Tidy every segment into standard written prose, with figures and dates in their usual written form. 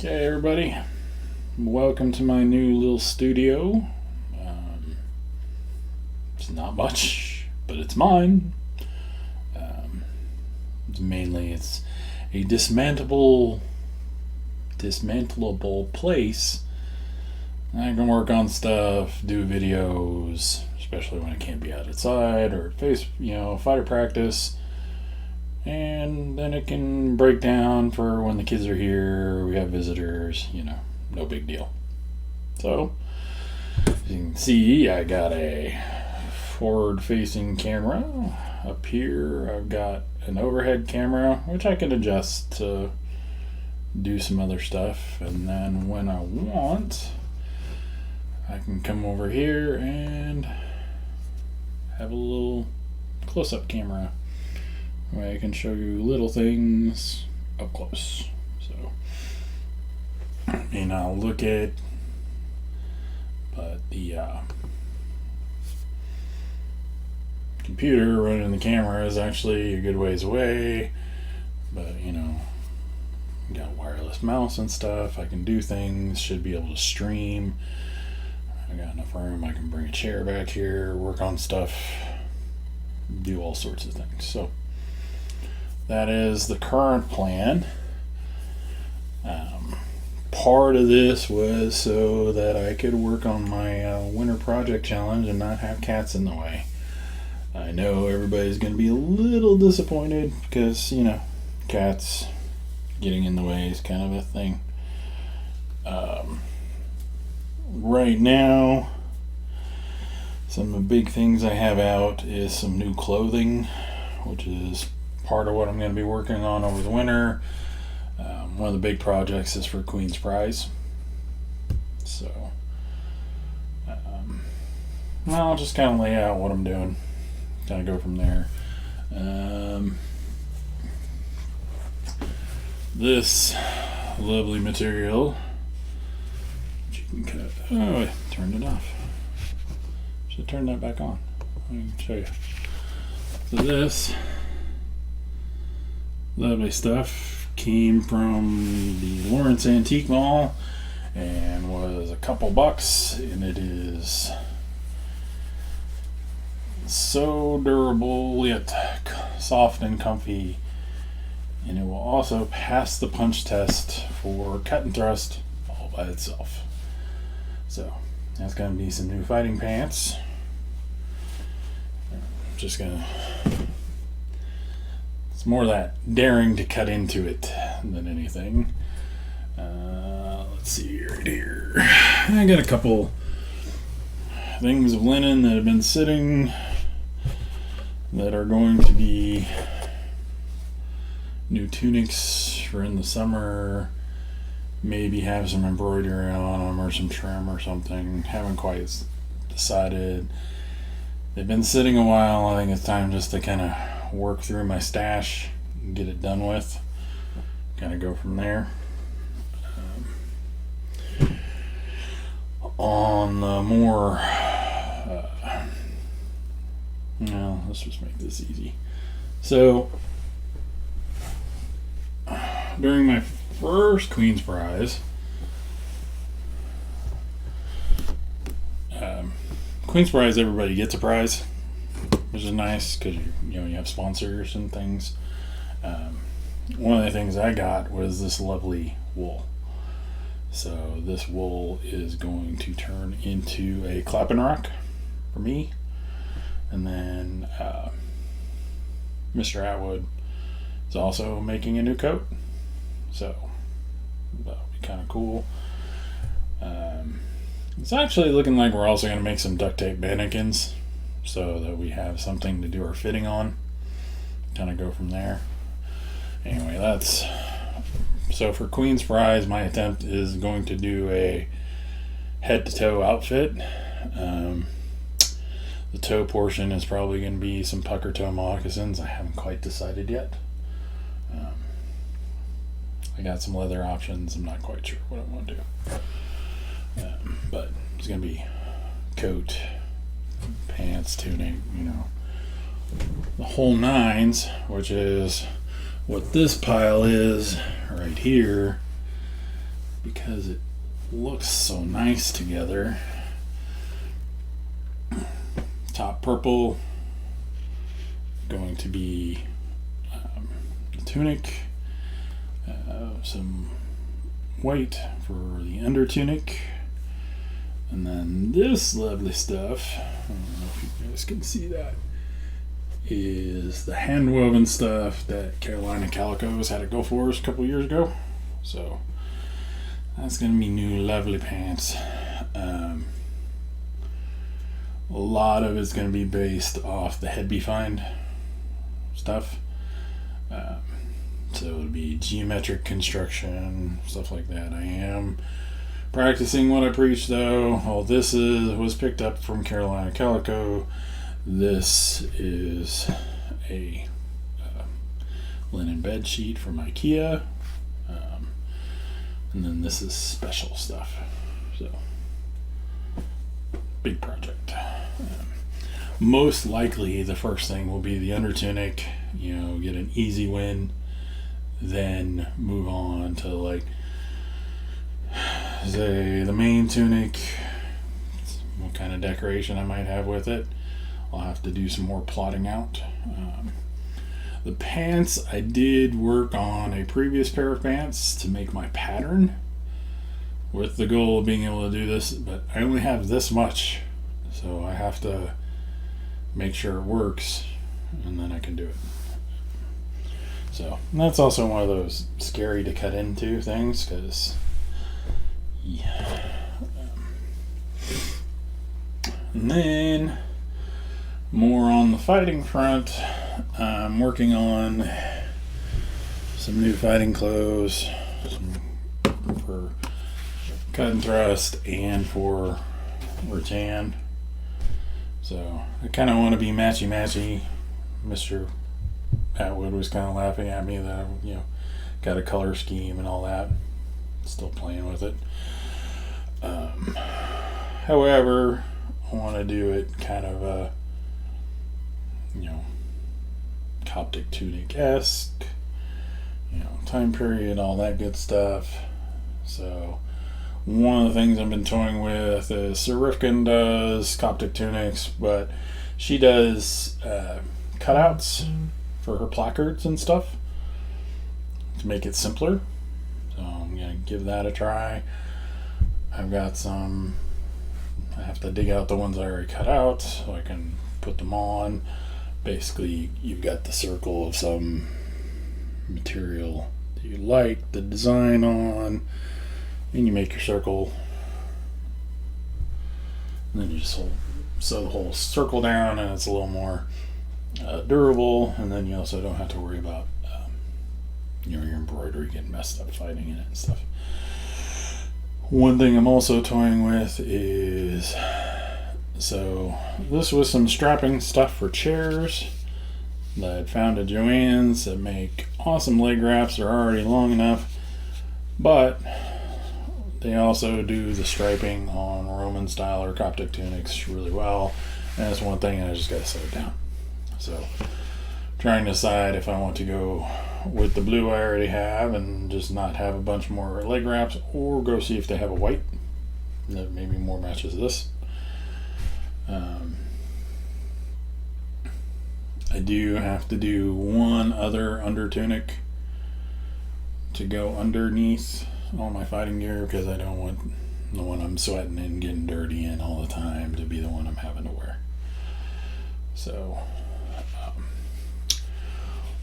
Okay, everybody, welcome to my new little studio. It's not much, but it's mine. It's a dismantleable place. I can work on stuff, do videos, especially when I can't be outside or fighter practice. And then it can break down for when the kids are here, we have visitors, no big deal. So, as you can see, I got a forward-facing camera. Up here, I've got an overhead camera, which I can adjust to do some other stuff. And then when I want, I can come over here and have a little close-up camera. I can show you little things up close. So, I'll look at, but the computer running the camera is actually a good ways away. But got a wireless mouse and stuff. I can do things. Should be able to stream. I got enough room. I can bring a chair back here, work on stuff, do all sorts of things. So. That is the current plan. Part of this was so that I could work on my winter project challenge and not have cats in the way. I know everybody's going to be a little disappointed because, cats getting in the way is kind of a thing. Right now, some of the big things I have out is some new clothing, which is part of what I'm going to be working on over the winter. One of the big projects is for Queen's Prize. So, I'll just kind of lay out what I'm doing. Kind of go from there. This lovely material, which you can cut. Oh, I turned it off. Should turn that back on. Let me show you. So this lovely stuff came from the Lawrence Antique Mall and was a couple bucks, and it is so durable yet soft and comfy, and it will also pass the punch test for cut and thrust all by itself. So that's going to be some new fighting pants. I'm just gonna, it's more that daring to cut into it than anything. Let's see right here. I got a couple things of linen that have been sitting that are going to be new tunics for in the summer. Maybe have some embroidery on them or some trim or something. Haven't quite decided. They've been sitting a while. I think it's time just to kind of work through my stash and get it done with. Kind of go from there. On the more, let's just make this easy. So, during my first Queen's Prize, Queen's Prize, everybody gets a prize, which is nice because you have sponsors and things. One of the things I got was this lovely wool. So this wool is going to turn into a clapping rock for me, and then Mr. Atwood is also making a new coat, so that'll be kind of cool. It's actually looking like we're also going to make some duct tape mannequins so that we have something to do our fitting on. Kind of go from there. Anyway, that's so for Queen's Prize. My attempt is going to do a head to toe outfit. The toe portion is probably going to be some pucker toe moccasins. I haven't quite decided yet. I got some leather options. I'm not quite sure what I want to do. But it's going to be coat, pants, tunic, the whole nines, which is what this pile is right here. because it looks so nice together. Top purple, going to be the tunic, some white for the under tunic, and then this lovely stuff, I don't know if you guys can see that, is the hand woven stuff that Carolina Calicos had at Go Force a couple years ago. So that's gonna be new lovely pants. A lot of it's gonna be based off the Head Be Find stuff. So it'll be geometric construction, stuff like that. I am practicing what I preach, though. All this was picked up from Carolina Calico. This is a linen bed sheet from IKEA, and then this is special stuff. So big project. Most likely, the first thing will be the under tunic. You know, get an easy win, then move on to like say the main tunic. What kind of decoration I might have with it, I'll have to do some more plotting out. The pants, I did work on a previous pair of pants to make my pattern with the goal of being able to do this, but I only have this much, so I have to make sure it works, and then I can do it. So that's also one of those scary to cut into things, because yeah. And then more on the fighting front, I'm working on some new fighting clothes for cut and thrust and for rattan. So I kind of want to be matchy. Mr. Atwood was kind of laughing at me that I, got a color scheme and all that. Still playing with it. However, I want to do it kind of a Coptic tunic-esque, time period, all that good stuff. So one of the things I've been toying with is Sir Rifkin does Coptic tunics, but she does cutouts for her placards and stuff to make it simpler. So I'm going to give that a try. I've got some, I have to dig out the ones I already cut out so I can put them on. Basically, you've got the circle of some material that you like the design on, and you make your circle, and then you just sew the whole circle down, and it's a little more durable, and then you also don't have to worry about your embroidery getting messed up fighting in it and stuff. One thing I'm also toying with is, so this was some strapping stuff for chairs that I'd found at Joann's that make awesome leg wraps. They're already long enough, but they also do the striping on Roman style or Coptic tunics really well, and that's one thing I just got to set it down. So trying to decide if I want to go with the blue I already have and just not have a bunch more leg wraps, or go see if they have a white that maybe more matches this. I do have to do one other under tunic to go underneath all my fighting gear, because I don't want the one I'm sweating and getting dirty in all the time to be the one I'm having to wear. So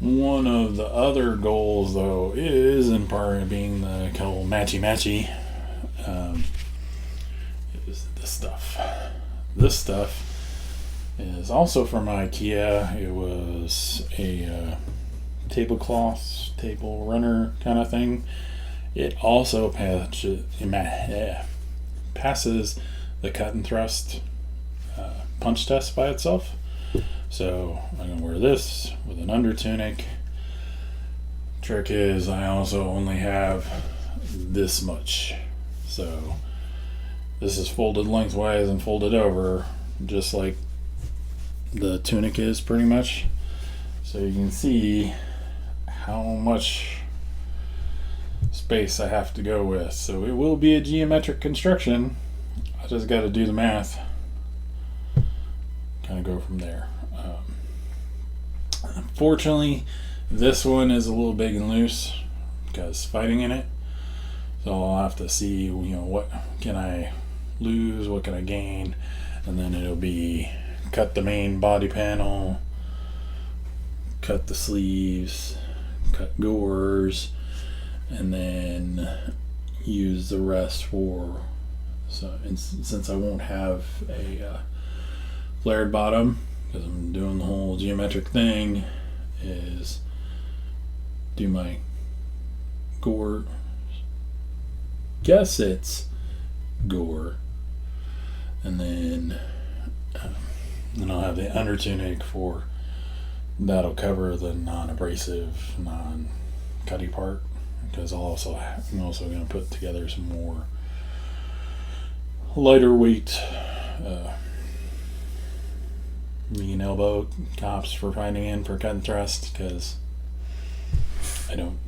one of the other goals, though, is, in part of being the whole matchy, is this stuff. This stuff is also from IKEA. It was a tablecloth, table runner kind of thing. It also passes the cut and thrust punch test by itself. So I'm going to wear this with an under tunic. Trick is I also only have this much. So this is folded lengthwise and folded over, just like the tunic is pretty much. So you can see how much space I have to go with. So it will be a geometric construction. I just got to do the math. Kind of go from there. Unfortunately, this one is a little big and loose because fighting in it. So I'll have to see, what can I lose, what can I gain, and then it'll be cut the main body panel, cut the sleeves, cut gores, and then use the rest for. So since I won't have a flared bottom, because I'm doing the whole geometric thing, is do my gore. Guess it's gore, and then I'll have the under tunic for that'll cover the non-abrasive, non-cutty part, because I'm also going to put together some more lighter weight knee and elbow tops for finding in for cut and thrust, because I don't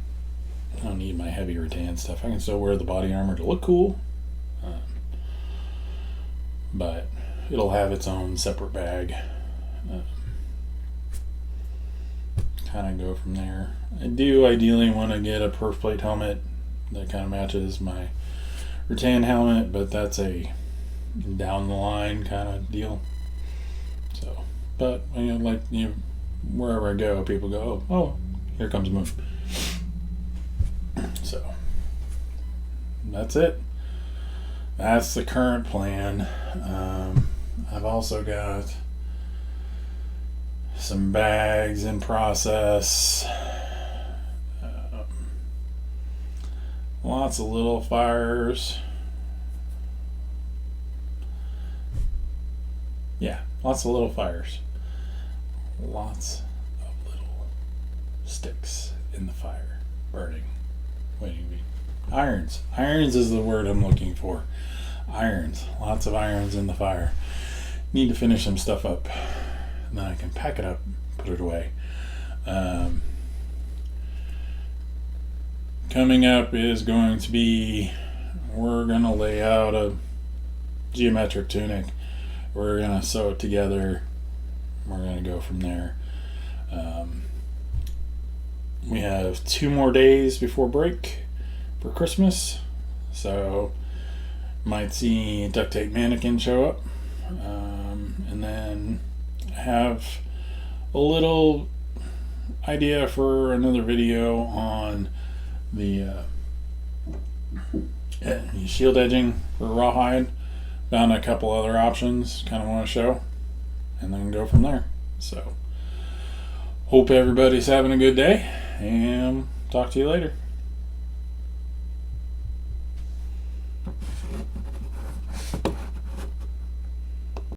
need my heavy rattan stuff. I can still wear the body armor to look cool, but it'll have its own separate bag. Kind of go from there. I do ideally want to get a perf plate helmet that kind of matches my rattan helmet, but that's a down the line kind of deal. So, but wherever I go, people go, oh, here comes Moon. So that's it. That's the current plan. I've also got some bags in process. Lots of little fires. Yeah, lots of little fires. Lots of little sticks in the fire, burning, waiting to be. Irons. Irons is the word I'm looking for. Irons. Lots of irons in the fire. Need to finish some stuff up. And then I can pack it up, put it away. Coming up is going to be, we're going to lay out a geometric tunic. We're going to sew it together. We're going to go from there. We have 2 more days before break for Christmas, so might see Duct Tape Mannequin show up, and then have a little idea for another video on the shield edging for rawhide. Found a couple other options, kind of want to show, and then go from there. So hope everybody's having a good day, and talk to you later.